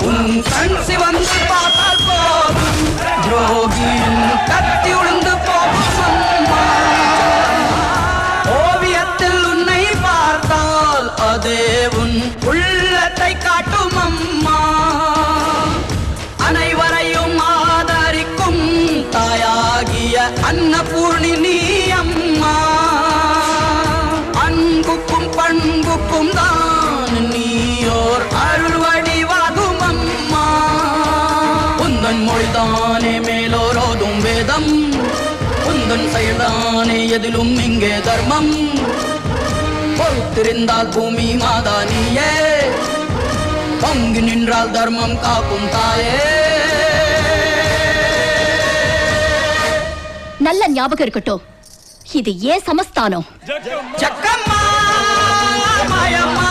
உன் கண் சிவந்து பார்த்தால் போதும் துரோகியின் கத்தி உளுந்து போகும் அம்மா. ஓவியத்தில் உன்னை பார்த்தால் அதே உன் உள்ளத்தை காட்டும் அம்மா. அனைவரையும் ஆதரிக்கும் தாயாகிய அன்னபூர்ணி நீ அம்மா. அன்புக்கும் பண்புக்கும் தான் நீயோர் அருள் வடிவாகும் அம்மா. உந்தன் மொழிதானே மேலோரோதும் வேதம், உந்தன் செயல்தானே எதிலும் இங்கே தர்மம். பொறுத்திருந்தால் பூமி மாதா நீயே, பொங்கி நின்றால் தர்மம் காக்கும் தாயே. நல்ல ஞாபகம் இருக்கட்டும், இது ஏன் சமஸ்தானம். ஜக்கம்மா மாயம்மா